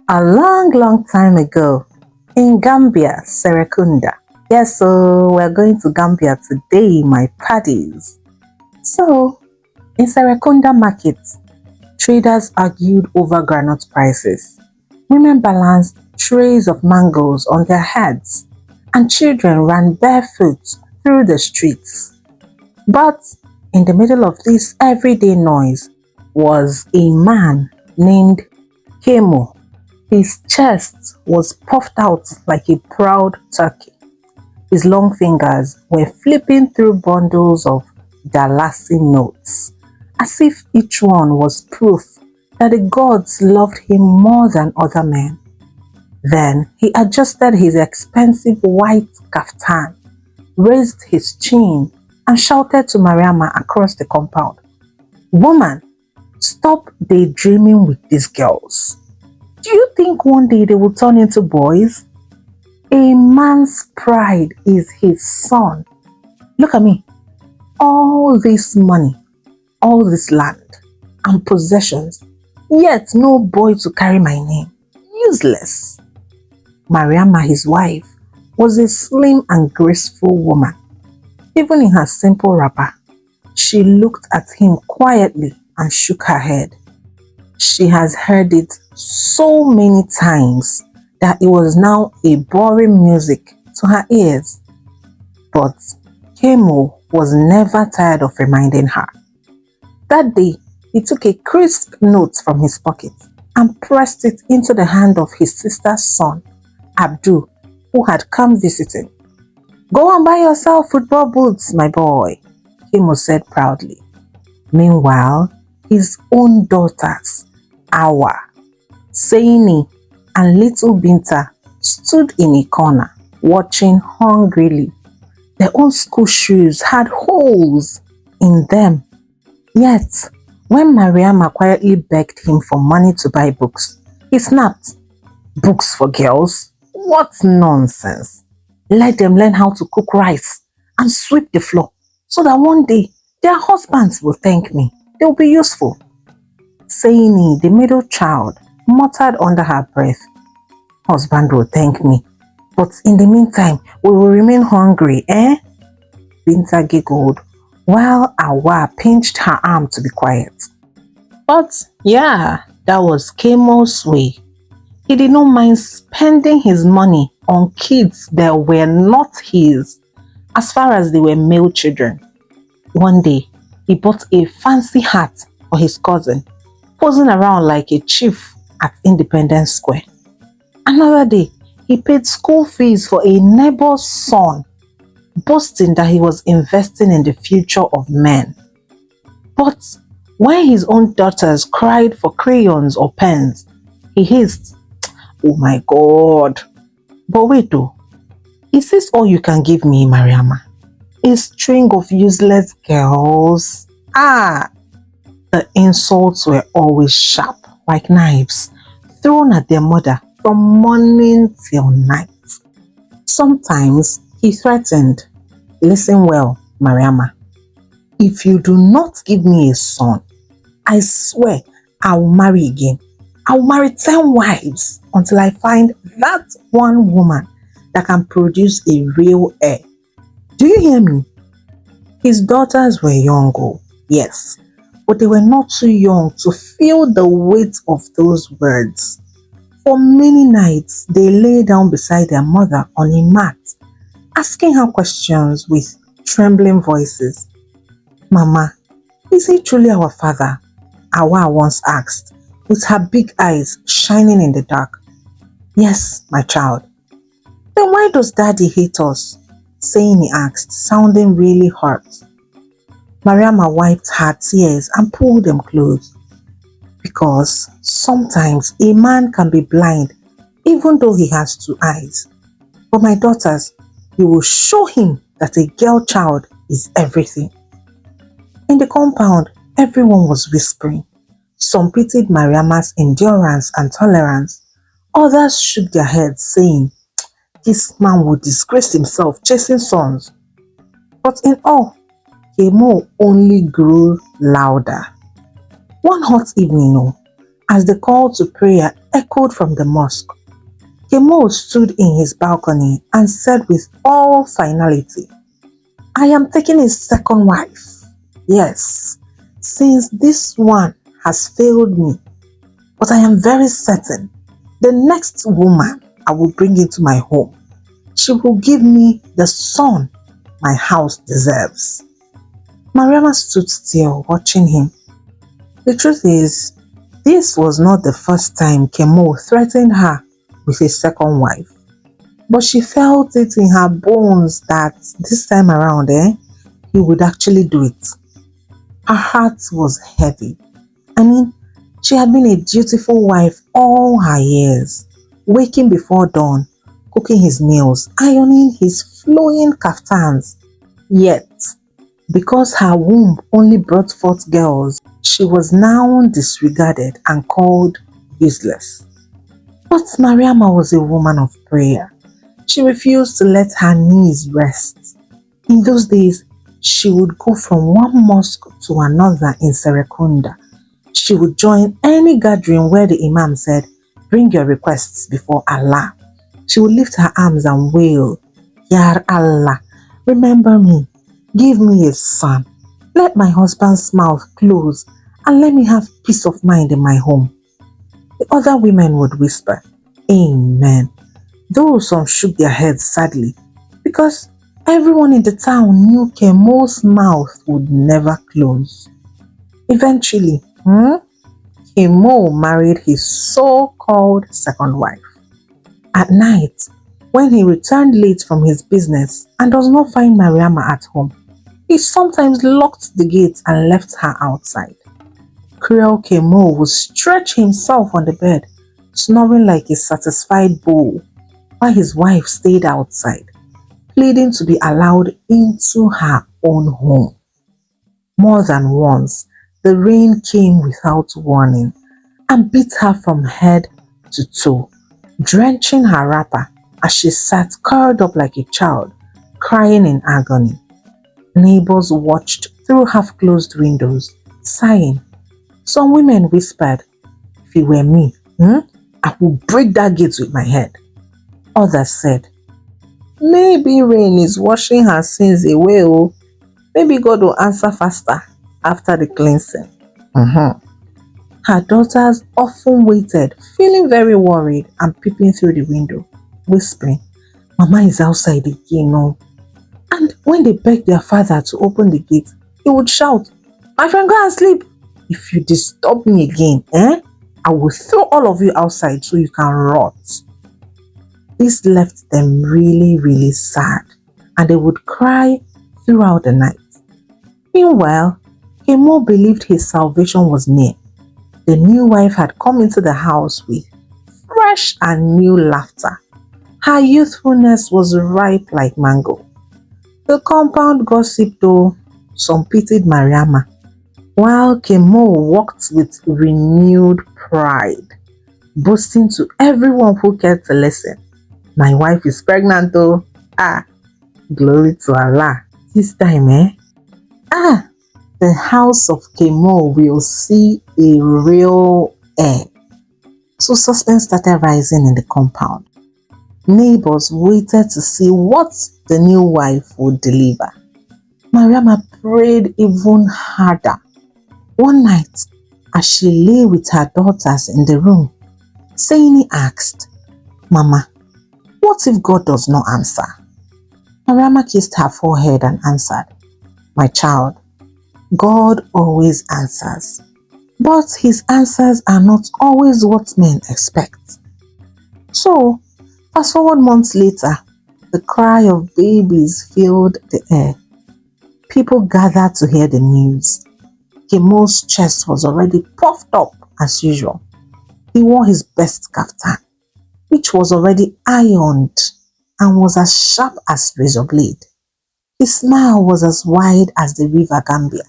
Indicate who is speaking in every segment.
Speaker 1: A long time ago, in Gambia, Serekunda. Yes, so we're going to Gambia today, my paddies. So, in Serekunda market, traders argued over granite prices. Women balanced trays of mangoes on their heads, and children ran barefoot through the streets. But in the middle of this everyday noise was a man named Kemo. His chest was puffed out like a proud turkey. His long fingers were flipping through bundles of Dalasi notes, as if each one was proof that the gods loved him more than other men. Then he adjusted his expensive white kaftan, raised his chin, and shouted to Mariama across the compound, "Woman, stop daydreaming with these girls. Do you think one day they will turn into boys? A man's pride is his son. Look at me. All this money, all this land and possessions, yet no boy to carry my name. Useless." Mariama, his wife, was a slim and graceful woman. Even in her simple wrapper, she looked at him quietly and shook her head. She has heard it so many times that it was now a boring music to her ears. But Kemo was never tired of reminding her. That day, he took a crisp note from his pocket and pressed it into the hand of his sister's son, Abdu, who had come visiting. "Go and buy yourself football boots, my boy," Kemo said proudly. Meanwhile, his own daughters, Awa, Saini, and little Binta stood in a corner, watching hungrily. Their own school shoes had holes in them. Yet, when Mariama quietly begged him for money to buy books, he snapped. "Books for girls? What nonsense! Let them learn how to cook rice and sweep the floor so that one day their husbands will thank me. They will be useful." Saini, the middle child, muttered under her breath, "Husband will thank me, but in the meantime, we will remain hungry, eh?" Binta giggled, while Awa pinched her arm to be quiet. But yeah, that was Kemo's way. He did not mind spending his money on kids that were not his, as far as they were male children. One day, he bought a fancy hat for his cousin, posing around like a chief at Independence Square. Another day, he paid school fees for a neighbor's son, boasting that he was investing in the future of men. But when his own daughters cried for crayons or pens, he hissed, "Oh my God. But wait though, is this all you can give me, Mariama? A string of useless girls?" The insults were always sharp, like knives, thrown at their mother from morning till night. Sometimes he threatened, "Listen well, Mariama. If you do not give me a son, I swear I will marry again. I will marry 10 wives until I find that one woman that can produce a real heir. Do you hear me?" His daughters were young, oh, yes, but they were not too young to feel the weight of those words. For many nights, they lay down beside their mother on a mat, asking her questions with trembling voices. "Mama, is he truly our father?" Awa once asked, with her big eyes shining in the dark. "Yes, my child." "Then why does Daddy hate us?" Saini asked, sounding really hurt. Mariama wiped her tears and pulled them close. "Because sometimes a man can be blind even though he has 2 eyes. But my daughters, you will show him that a girl child is everything." In the compound, everyone was whispering. Some pitied Mariama's endurance and tolerance. Others shook their heads, saying, "This man would disgrace himself chasing sons." But in all, Kemo only grew louder. One hot evening, as the call to prayer echoed from the mosque. Kemo stood in his balcony and said with all finality, "I am taking a second wife. Yes, since this one has failed me, but I am very certain the next woman I will bring into my home, she will give me the son my house deserves." Mariama stood still, watching him. The truth is, this was not the first time Kemo threatened her with a second wife. But she felt it in her bones that this time around, he would actually do it. Her heart was heavy. I mean, she had been a dutiful wife all her years, waking before dawn, cooking his meals, ironing his flowing kaftans. Yet, because her womb only brought forth girls, she was now disregarded and called useless. But Mariama was a woman of prayer. She refused to let her knees rest. In those days, she would go from one mosque to another in Serekunda. She would join any gathering where the imam said, "Bring your requests before Allah." She would lift her arms and wail, "Ya Allah, remember me. Give me a son. Let my husband's mouth close and let me have peace of mind in my home." The other women would whisper, "Amen," though some shook their heads sadly, because everyone in the town knew Kemo's mouth would never close. Eventually, Kemo married his so-called second wife. At night, when he returned late from his business and does not find Mariama at home, he sometimes locked the gate and left her outside. Cruel Kemo would stretch himself on the bed, snoring like a satisfied bull, while his wife stayed outside, pleading to be allowed into her own home. More than once, the rain came without warning and beat her from head to toe, drenching her wrapper as she sat curled up like a child, crying in agony. Neighbors watched through half-closed windows, sighing. Some women whispered, "If it were me, I would break that gate with my head." Others said, "Maybe rain is washing her sins away. Oh, maybe God will answer faster after the cleansing." Her daughters often waited, feeling very worried and peeping through the window, whispering, "Mama is outside again." Oh. And when they begged their father to open the gate, he would shout, "My friend, go and sleep. If you disturb me again, I will throw all of you outside so you can rot." This left them really, really sad, and they would cry throughout the night. Meanwhile, Kemo believed his salvation was near. The new wife had come into the house with fresh and new laughter. Her youthfulness was ripe like mango. The compound gossiped though, some pitied Mariama, while Kemo walked with renewed pride, boasting to everyone who cared to listen, "My wife is pregnant though. Glory to Allah. This time, the house of Kemo will see a real heir." So suspense started rising in the compound. Neighbors waited to see what the new wife would deliver. Mariama prayed even harder. One night, as she lay with her daughters in the room, Saini asked, "Mama, what if God does not answer?" Mariama kissed her forehead and answered, "My child, God always answers, but his answers are not always what men expect." So, fast forward months later, the cry of babies filled the air. People gathered to hear the news. Kemo's chest was already puffed up as usual. He wore his best kaftan, which was already ironed and was as sharp as razor blade. His smile was as wide as the river Gambia.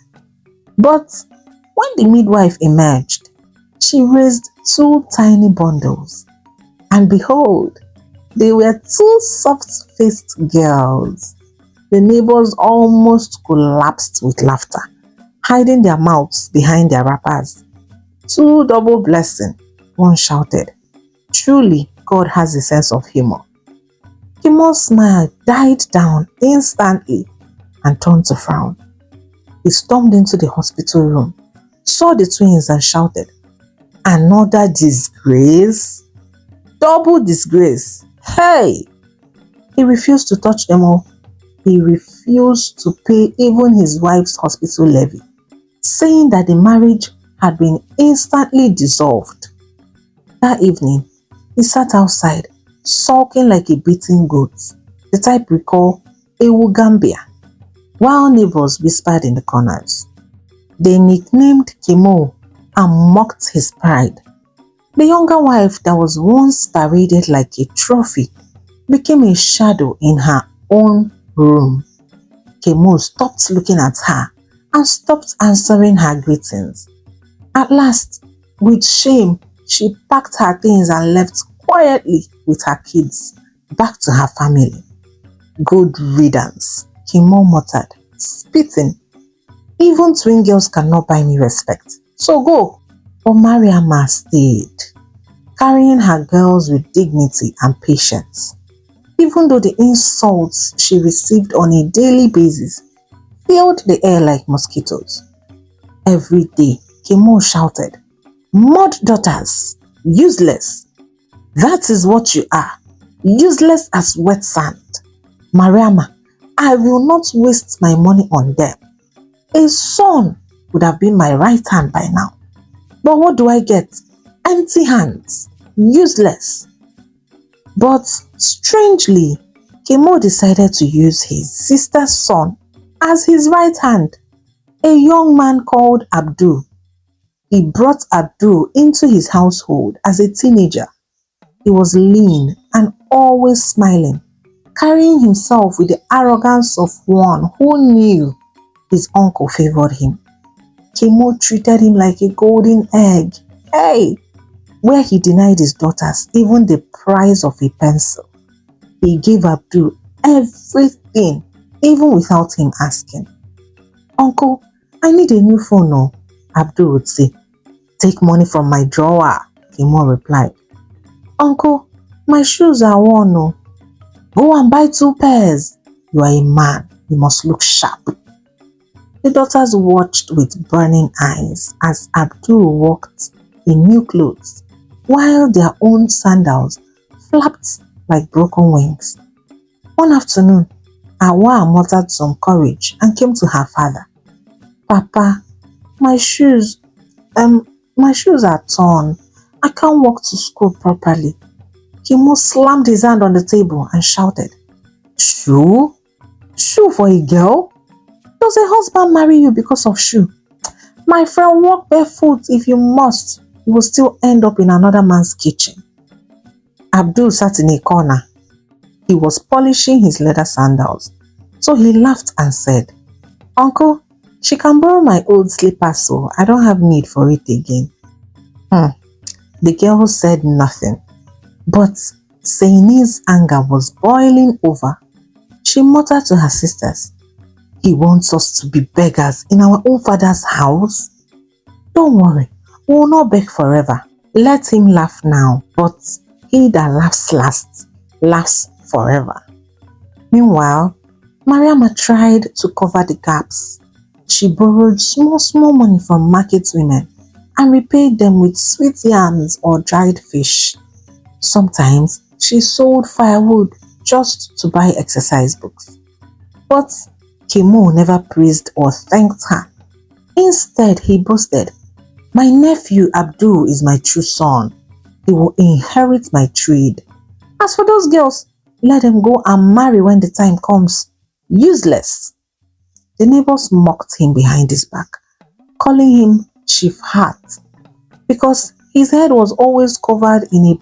Speaker 1: But when the midwife emerged, she raised 2 tiny bundles, and behold, they were 2 soft-faced girls. The neighbors almost collapsed with laughter, hiding their mouths behind their wrappers. "2 double blessing," one shouted. Truly, God has a sense of humor. Kemo's smile died down instantly and turned to frown. He stormed into the hospital room, saw the twins and shouted, "Another disgrace? Double disgrace! Hey!" He refused to touch them all. He refused to pay even his wife's hospital levy, saying that the marriage had been instantly dissolved. That evening, he sat outside, sulking like a beaten goat, the type we call Gambia, while neighbors whispered in the corners. They nicknamed Kemo and mocked his pride. The younger wife that was once paraded like a trophy became a shadow in her own room. Kemo stopped looking at her and stopped answering her greetings. At last, with shame, she packed her things and left quietly with her kids back to her family. Good riddance, Kemo muttered, spitting. Even twin girls cannot buy me respect. So go. But Mariama stayed, carrying her girls with dignity and patience. Even though the insults she received on a daily basis filled the air like mosquitoes. Every day, Kemo shouted, "Mud daughters, useless. That is what you are, useless as wet sand. Mariama, I will not waste my money on them. A son would have been my right hand by now. But what do I get? Empty hands, useless." But strangely, Kemo decided to use his sister's son as his right hand, a young man called Abdu. He brought Abdu into his household as a teenager. He was lean and always smiling, carrying himself with the arrogance of one who knew his uncle favored him. Kemo treated him like a golden egg. Hey! Where he denied his daughters even the price of a pencil. He gave Abdu everything, even without him asking. "Uncle, I need a new phone now," Abdu would say. "Take money from my drawer," Kemo replied. "Uncle, my shoes are worn now." "Go and buy 2 pairs. You are a man, you must look sharp." The daughters watched with burning eyes as Abdu walked in new clothes, while their own sandals flapped like broken wings. One afternoon, Awa muttered some courage and came to her father. "Papa, my shoes, my shoes are torn. I can't walk to school properly." Kemo slammed his hand on the table and shouted, "Shoe? Shoe for a girl? Does a husband marry you because of shoe? My friend, walk barefoot if you must. You will still end up in another man's kitchen." Abdul sat in a corner. He was polishing his leather sandals, so he laughed and said, "Uncle, she can borrow my old slippers, so I don't have need for it again." The girl said nothing, but Saini's anger was boiling over. She muttered to her sisters, "He wants us to be beggars in our own father's house? Don't worry, we will not beg forever. Let him laugh now, but he that laughs last, laughs forever." Meanwhile, Mariama tried to cover the gaps. She borrowed small money from market women and repaid them with sweet yams or dried fish. Sometimes she sold firewood just to buy exercise books. But Kemo never praised or thanked her. Instead, he boasted, "My nephew Abdu is my true son. He will inherit my trade. As for those girls, let them go and marry when the time comes. Useless." The neighbors mocked him behind his back, calling him Chief Heart, because his head was always covered in a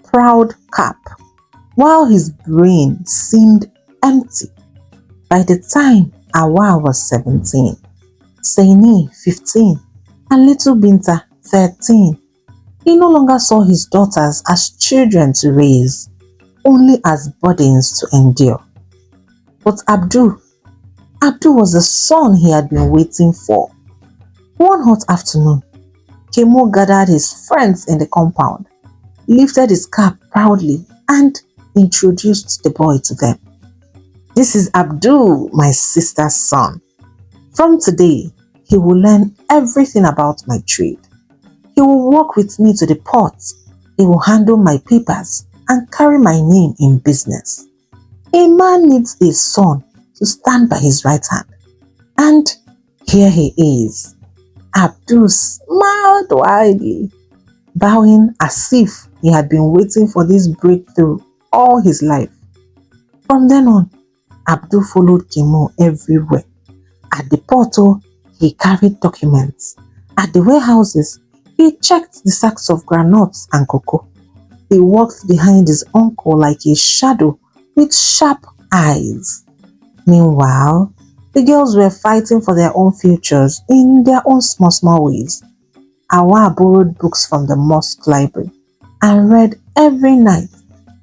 Speaker 1: proud cap, while his brain seemed empty. By the time Awa was 17, Saini 15, and little Binta 13, he no longer saw his daughters as children to raise, only as burdens to endure. But Abdu was the son he had been waiting for. One hot afternoon, Kemo gathered his friends in the compound. lifted his cap proudly and introduced the boy to them. "This is Abdu, my sister's son. From today, he will learn everything about my trade. He will work with me to the port. He will handle my papers and carry my name in business. A man needs a son to stand by his right hand. And here he is." Abdu smiled widely, bowing as if he had been waiting for this breakthrough all his life. From then on, Abdu followed Kemo everywhere. At the portal, he carried documents. At the warehouses, he checked the sacks of granules and cocoa. He walked behind his uncle like a shadow with sharp eyes. Meanwhile, the girls were fighting for their own futures in their own small ways. Awa borrowed books from the mosque library and read every night,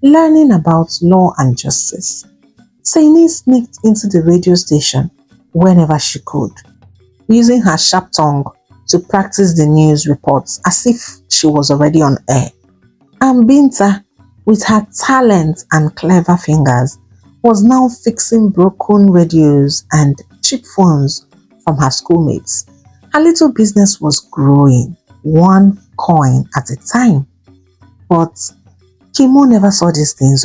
Speaker 1: learning about law and justice. Saini sneaked into the radio station whenever she could, using her sharp tongue to practice the news reports as if she was already on air. And Binta, with her talent and clever fingers, was now fixing broken radios and cheap phones from her schoolmates. Her little business was growing, one coin at a time. But Kemo never saw these things.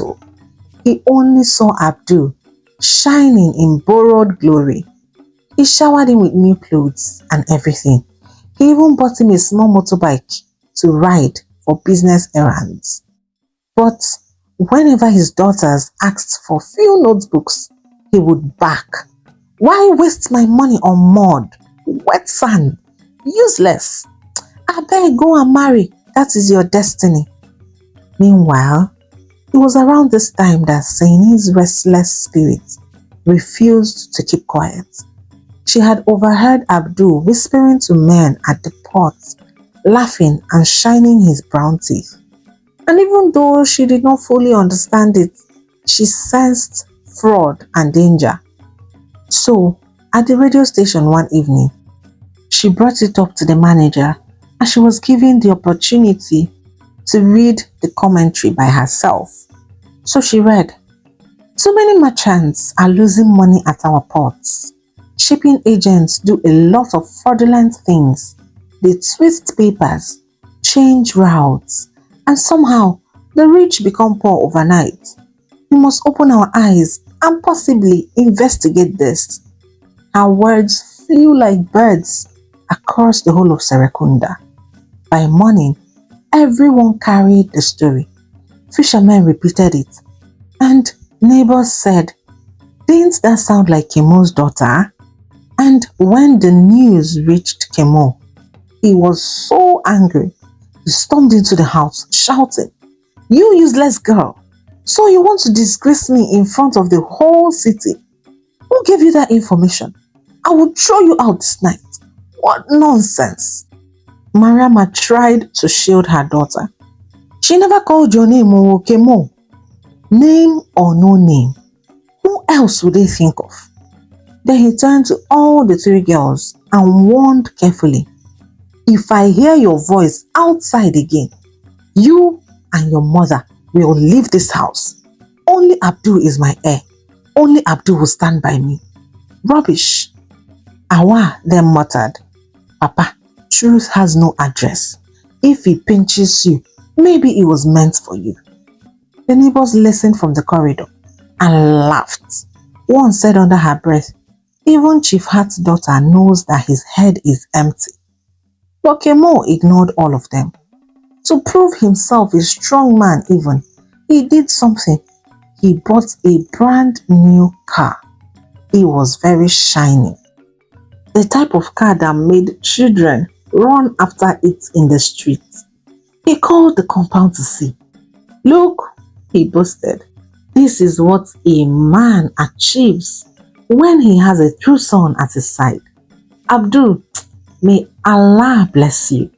Speaker 1: He only saw Abdu shining in borrowed glory. He showered him with new clothes and everything. He even bought him a small motorbike to ride for business errands. But whenever his daughters asked for few notebooks, he would bark. "Why waste my money on mud, wet sand? Useless. I better go and marry. That is your destiny." Meanwhile, it was around this time that Saini's restless spirit refused to keep quiet. She had overheard Abdu whispering to men at the port, laughing and shining his brown teeth. And even though she did not fully understand it, she sensed fraud and danger. So, at the radio station one evening, she brought it up to the manager and she was given the opportunity to read the commentary by herself. So she read, "Too many merchants are losing money at our ports. Shipping agents do a lot of fraudulent things. They twist papers, change routes, and somehow the rich become poor overnight. We must open our eyes and possibly investigate this." Her words flew like birds across the whole of Serekunda. By morning, everyone carried the story. Fishermen repeated it, and neighbors said, "Didn't that sound like Kemo's daughter?" And when the news reached Kemo, he was so angry. He stormed into the house, shouting, "You useless girl! So you want to disgrace me in front of the whole city? Who gave you that information? I will throw you out this night. What nonsense!" Mariama tried to shield her daughter. "She never called your name, Kemo. Name or no name, who else would they think of?" Then he turned to all the three girls and warned carefully, "If I hear your voice outside again, you and your mother will leave this house. Only Abdu is my heir. Only Abdu will stand by me." "Rubbish." Awa then muttered, "Papa, truth has no address. If he pinches you, maybe it was meant for you." The neighbors listened from the corridor and laughed. One said under her breath, "Even Chief Hart's daughter knows that his head is empty." But Kemo ignored all of them. To prove himself a strong man even, he did something. He bought a brand new car. It was very shiny. The type of car that made children run after it in the street. He called the compound to see. "Look," he boasted, "this is what a man achieves when he has a true son at his side. Abdu, may Allah bless you."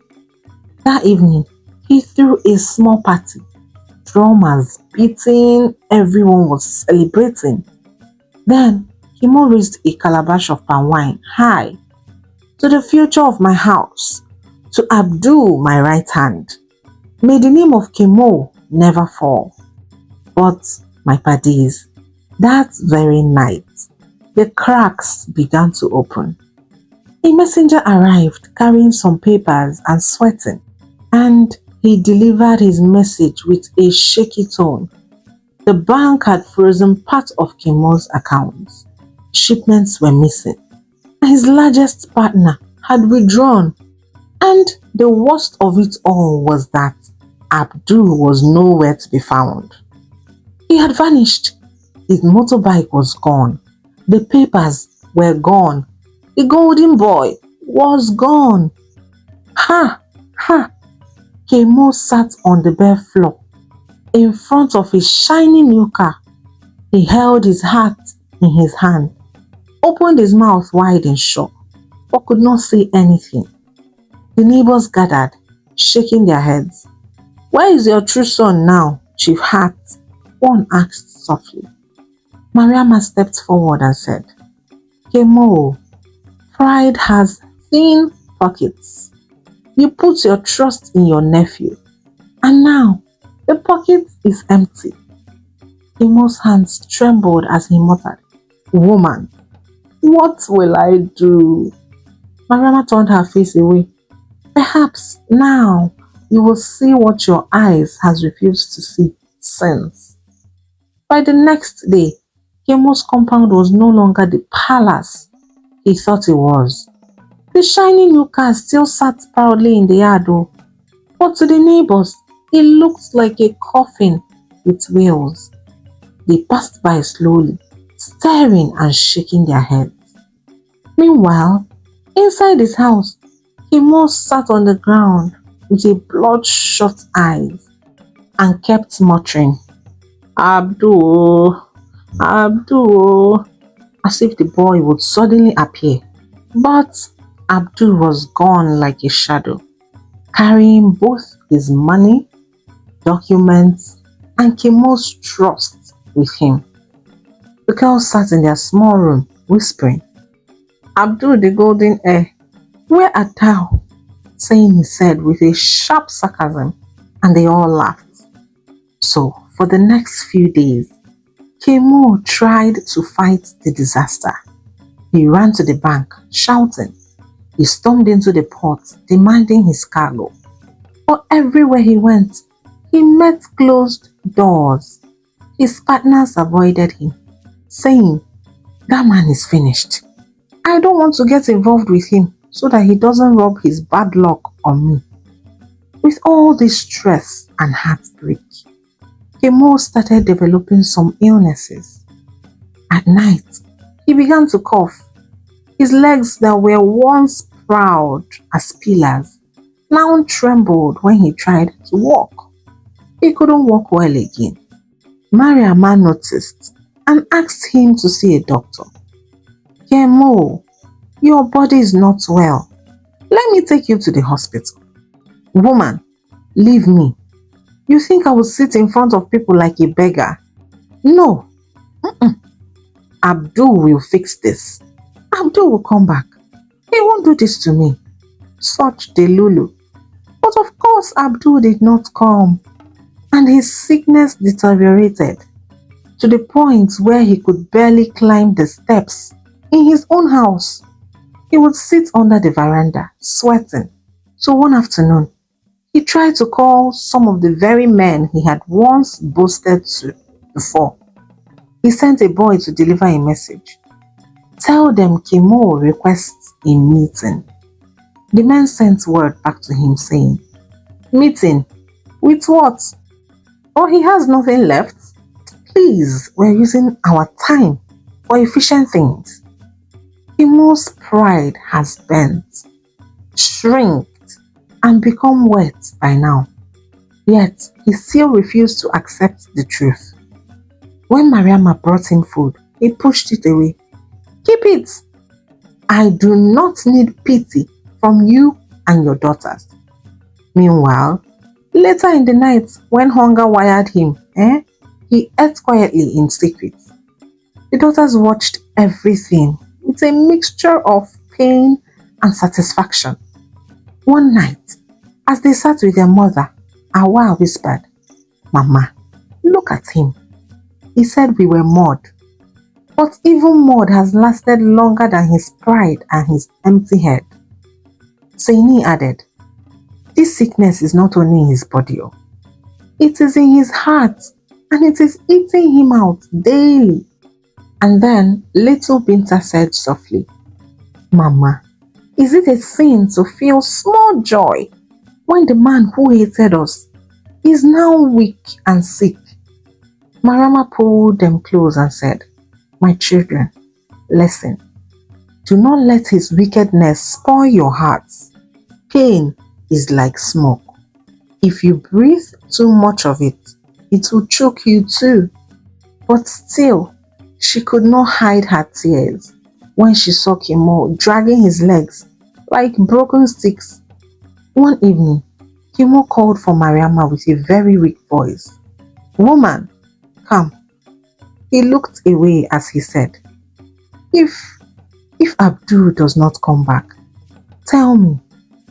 Speaker 1: That evening, he threw a small party. Drummers beating, everyone was celebrating. Then, Kemo raised a calabash of palm wine high. "To the future of my house, to Abdu, my right hand." May the name of Kemo never fall. But, my paddies, that very night, the cracks began to open. A messenger arrived carrying some papers and sweating, and he delivered his message with a shaky tone. The bank had frozen part of Kemo's accounts. Shipments were missing. His largest partner had withdrawn. And the worst of it all was that Abdu was nowhere to be found. He had vanished. His motorbike was gone. The papers were gone. The golden boy was gone. Ha! Ha! Kemo sat on the bare floor in front of his shiny new car. He held his hat in his hand, opened his mouth wide in shock, but could not say anything. The neighbors gathered, shaking their heads. "Where is your true son now, Chief Hat?" one asked softly. Mariama stepped forward and said, "Kemo, pride has thin pockets. You put your trust in your nephew, and now the pocket is empty." Kemo's hands trembled as he muttered, "Woman, what will I do?" Mariama turned her face away. "Perhaps now you will see what your eyes has refused to see since." By the next day, Kemo's compound was no longer the palace he thought it was. The shiny new car still sat proudly in the yard, but to the neighbors, it looked like a coffin with wheels. They passed by slowly, staring and shaking their heads. Meanwhile, inside his house, Kemo sat on the ground with a bloodshot eyes and kept muttering, "Abdu, Abdu," as if the boy would suddenly appear. But Abdu was gone like a shadow, carrying both his money, documents, and Kemo's trust with him. The girls sat in their small room, whispering, "Abdu the golden heir, where art thou?" saying he said with a sharp sarcasm, and they all laughed. So, for the next few days, Kemo tried to fight the disaster. He ran to the bank, shouting. He stormed into the port, demanding his cargo. But everywhere he went, he met closed doors. His partners avoided him, saying, "That man is finished. I don't want to get involved with him so that he doesn't rub his bad luck on me." With all this stress and heartbreak, Kemo started developing some illnesses. At night, he began to cough. His legs that were once proud as pillars now trembled when he tried to walk. He couldn't walk well again. Mariama noticed and asked him to see a doctor. "Kemo, your body is not well. Let me take you to the hospital." "Woman, leave me. You think I will sit in front of people like a beggar? No. Abdu will fix this. Abdu will come back. He won't do this to me." Such Delulu. But of course Abdu did not come, and his sickness deteriorated to the point where he could barely climb the steps in his own house. He would sit under the veranda, sweating. So one afternoon, he tried to call some of the very men he had once boasted to before. He sent a boy to deliver a message. "Tell them Kemo requests a meeting." The men sent word back to him saying, "Meeting? With what? Oh, he has nothing left? Please, we're using our time for efficient things." Kemo's pride has bent, shrinked, and become wet by now. Yet, he still refused to accept the truth. When Mariama brought him food, he pushed it away. "Keep it. I do not need pity from you and your daughters." Meanwhile, later in the night, when hunger wired him, he ate quietly in secret. The daughters watched everything with a mixture of pain and satisfaction. One night, as they sat with their mother, Awa whispered, Mama, look at him. He said we were mud. But even mud has lasted longer than his pride and his empty head. Saini added, this sickness is not only in his body, oh. It is in his heart and it is eating him out daily. And then little Binta said softly, Mama, is it a sin to feel small joy when the man who hated us is now weak and sick? Mariama pulled them close and said, my children, listen. Do not let his wickedness spoil your hearts. Pain is like smoke. If you breathe too much of it, it will choke you too. But still, she could not hide her tears when she saw Kemo dragging his legs like broken sticks. One evening, Kemo called for Mariama with a very weak voice. Woman, come. He looked away as he said, If Abdu does not come back, tell me,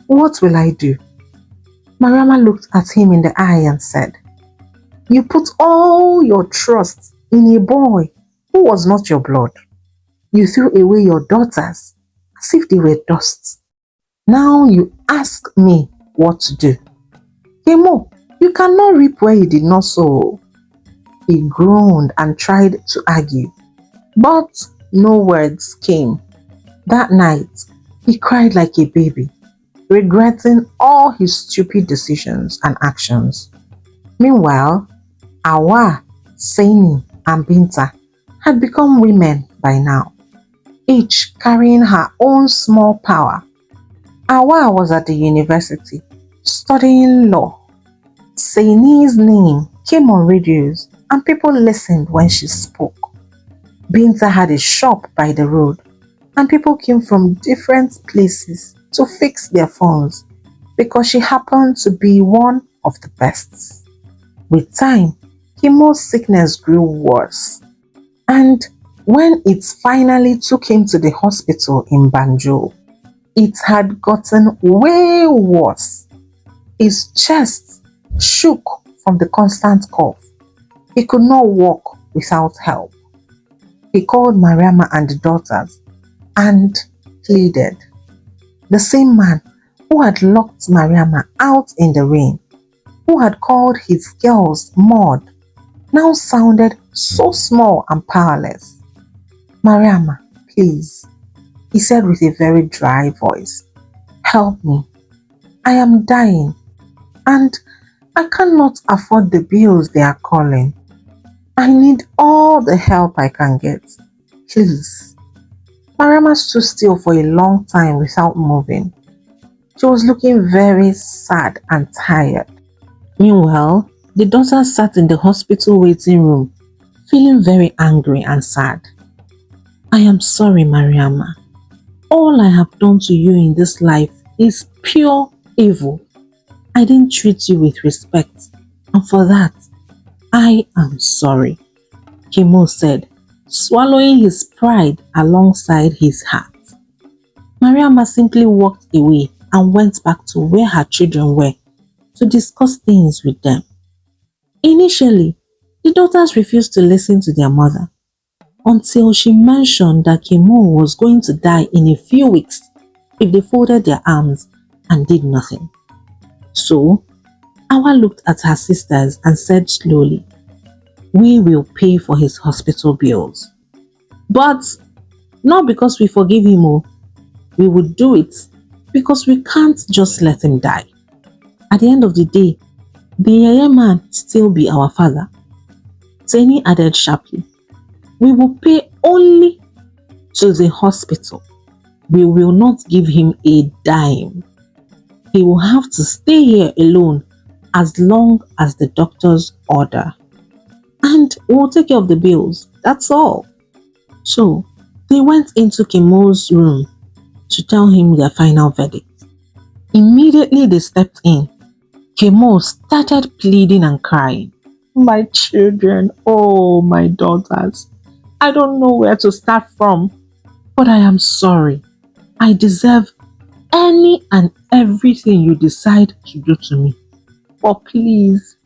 Speaker 1: what will I do? Mariama looked at him in the eye and said, you put all your trust in a boy who was not your blood. You threw away your daughters as if they were dust. Now you ask me what to do. Kemo, you cannot reap where you did not sow. He groaned and tried to argue, but no words came. That night, he cried like a baby, regretting all his stupid decisions and actions. Meanwhile, Awa, Saini, and Binta had become women by now, each carrying her own small power. Awa was at the university, studying law. Saini's name came on radios and people listened when she spoke. Binta had a shop by the road and people came from different places to fix their phones because she happened to be one of the best. With time, Kemo's sickness grew worse, and when it finally took him to the hospital in Banjul, it had gotten way worse. His chest shook from the constant cough. He could not walk without help. He called Mariama and the daughters and pleaded. The same man who had locked Mariama out in the rain, who had called his girls mud, now sounded so small and powerless. Mariama, please, he said with a very dry voice, help me. I am dying and I cannot afford the bills they are calling. I need all the help I can get. Please. Mariama stood still for a long time without moving. She was looking very sad and tired. Meanwhile, the daughter sat in the hospital waiting room, feeling very angry and sad. I am sorry, Mariama. All I have done to you in this life is pure evil. I didn't treat you with respect, and for that, I am sorry, Kemo said, swallowing his pride alongside his heart. Mariama simply walked away and went back to where her children were to discuss things with them. Initially, the daughters refused to listen to their mother until she mentioned that Kemo was going to die in a few weeks if they folded their arms and did nothing. So, Awa looked at her sisters and said slowly, we will pay for his hospital bills. But not because we forgive him, we would do it because we can't just let him die. At the end of the day, the Yeye man still be our father. Saini added sharply, we will pay only to the hospital. We will not give him a dime. He will have to stay here alone as long as the doctors order. And we'll take care of the bills, that's all. So, they went into Kemo's room to tell him their final verdict. Immediately they stepped in. Kemo started pleading and crying. My children, oh my daughters, I don't know where to start from, but I am sorry. I deserve any and everything you decide to do to me. but please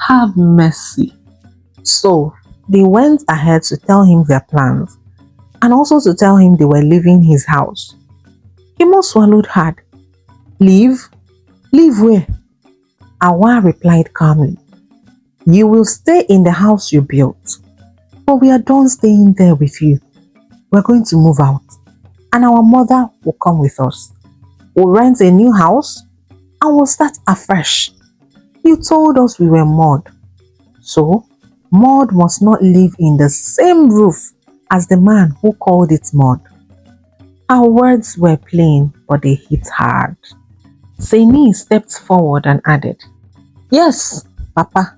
Speaker 1: have mercy. So they went ahead to tell him their plans and also to tell him they were leaving his house. Kemo swallowed hard. Leave? Leave where? Awa replied calmly. You will stay in the house you built, but we are done staying there with you. We're going to move out, and our mother will come with us. We'll rent a new house and we'll start afresh. You told us we were mud, so mud must not live in the same roof as the man who called it mud. Our words were plain, but they hit hard. Seni stepped forward and added, Yes, Papa,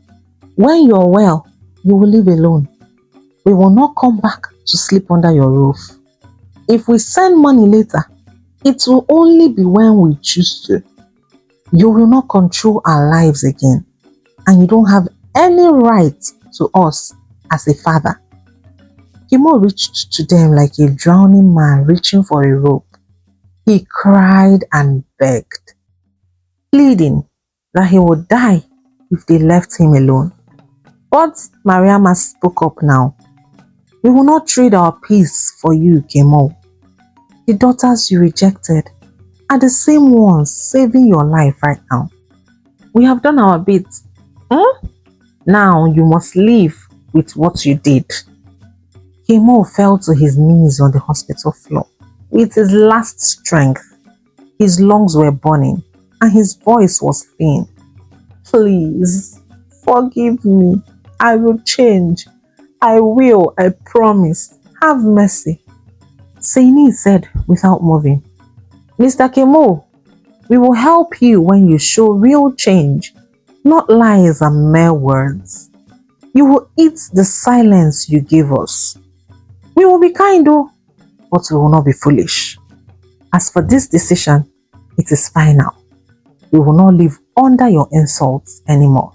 Speaker 1: when you're well, you will live alone. We will not come back to sleep under your roof. If we send money later, it will only be when we choose to. You will not control our lives again, and you don't have any right to us as a father. Kemo reached to them like a drowning man reaching for a rope. He cried and begged, pleading that he would die if they left him alone. But Mariama spoke up now. We will not trade our peace for you, Kemo. The daughters you rejected are the same ones saving your life right now. We have done our bit. Now you must live with what you did. Kemo fell to his knees on the hospital floor. With his last strength, his lungs were burning and his voice was thin. Please, forgive me. I will change. I will, I promise. Have mercy. Seni said without moving. Mr. Kemo, we will help you when you show real change, not lies and mere words. You will eat the silence you give us. We will be kind though, but we will not be foolish. As for this decision, it is final. We will not live under your insults anymore.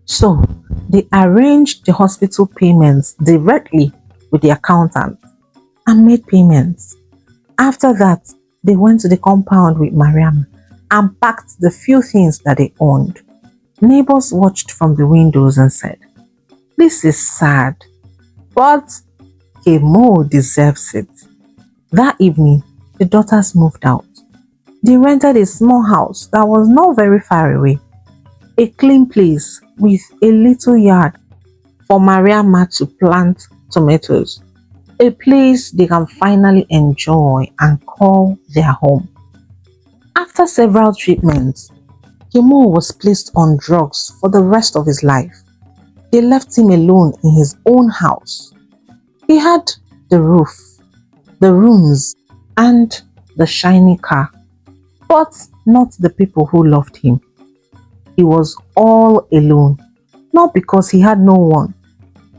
Speaker 1: So, they arranged the hospital payments directly with the accountant and made payments. After that, they went to the compound with Mariam and packed the few things that they owned. Neighbors watched from the windows and said, This is sad, but Kemo deserves it. That evening, the daughters moved out. They rented a small house that was not very far away. A clean place with a little yard for Mariama to plant tomatoes. A place they can finally enjoy and call their home. After several treatments, Kemo was placed on drugs for the rest of his life. They left him alone in his own house. He had the roof, the rooms, and the shiny car, but not the people who loved him. He was all alone, not because he had no one,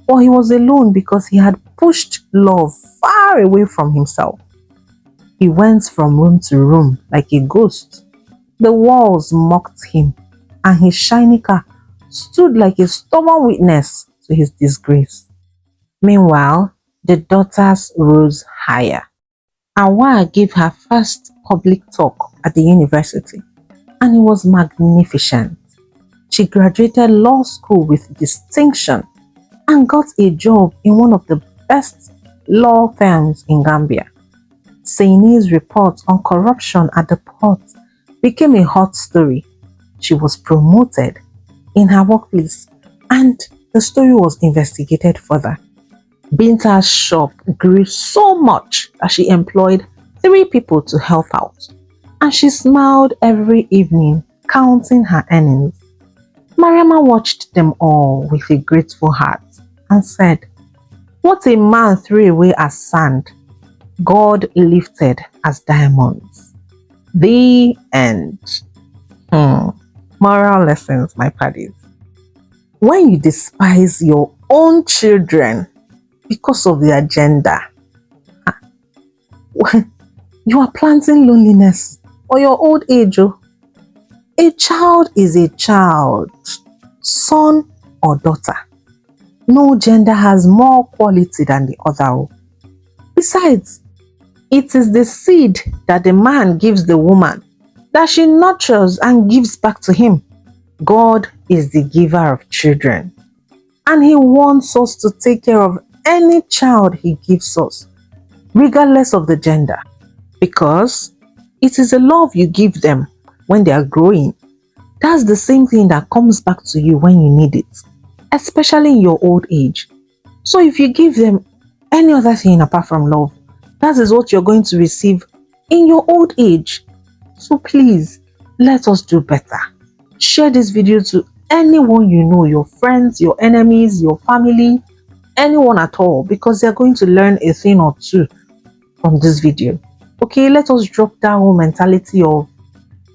Speaker 1: but he was alone because he had pushed love far away from himself. He went from room to room like a ghost. The walls mocked him, and his shiny car stood like a stubborn witness to his disgrace. Meanwhile, the daughters rose higher. Awa gave her first public talk at the university, and it was magnificent. She graduated law school with distinction and got a job in one of the best law firms in Gambia. Seni's report on corruption at the port became a hot story. She was promoted in her workplace and the story was investigated further. Binta's shop grew so much that she employed 3 people to help out, and she smiled every evening counting her earnings. Mariama watched them all with a grateful heart and said, What a man threw away as sand, God lifted as diamonds. The end. Moral lessons, my paddies. When you despise your own children because of their gender, you are planting loneliness for your old age. A child is a child, son or daughter. No gender has more quality than the other. Besides, it is the seed that the man gives the woman that she nurtures and gives back to him. God is the giver of children, and He wants us to take care of any child He gives us, regardless of the gender, because it is the love you give them when they are growing. That's the same thing that comes back to you when you need it, especially in your old age. So if you give them any other thing apart from love, that is what you're going to receive in your old age. So please, let us do better. Share this video to anyone you know, your friends, your enemies, your family, anyone at all, because they're going to learn a thing or two from this video. Okay, let us drop that whole mentality of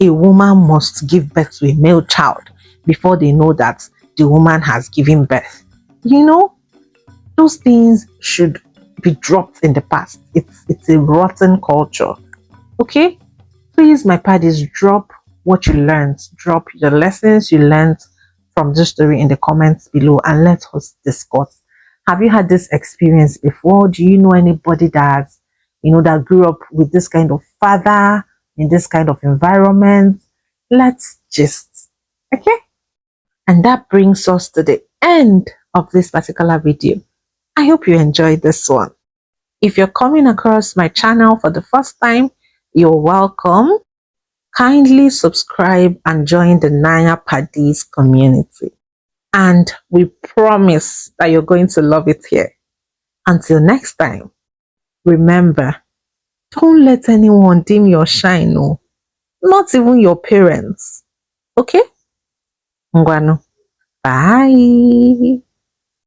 Speaker 1: a woman must give birth to a male child before they know that the woman has given birth. You know, those things should be dropped in the past. It's a rotten culture. Okay? Please, my paddies, drop what you learned. Drop the lessons you learned from this story in the comments below and let us discuss. Have you had this experience before? Do you know anybody that's, that grew up with this kind of father in this kind of environment? Let's just, okay? And that brings us to the end of this particular video. I hope you enjoyed this one. If you're coming across my channel for the first time, you're welcome. Kindly subscribe and join the Naya Paddies community. And we promise that you're going to love it here. Until next time, remember, don't let anyone dim your shine, no. Not even your parents. Okay? Ngwano. Bye.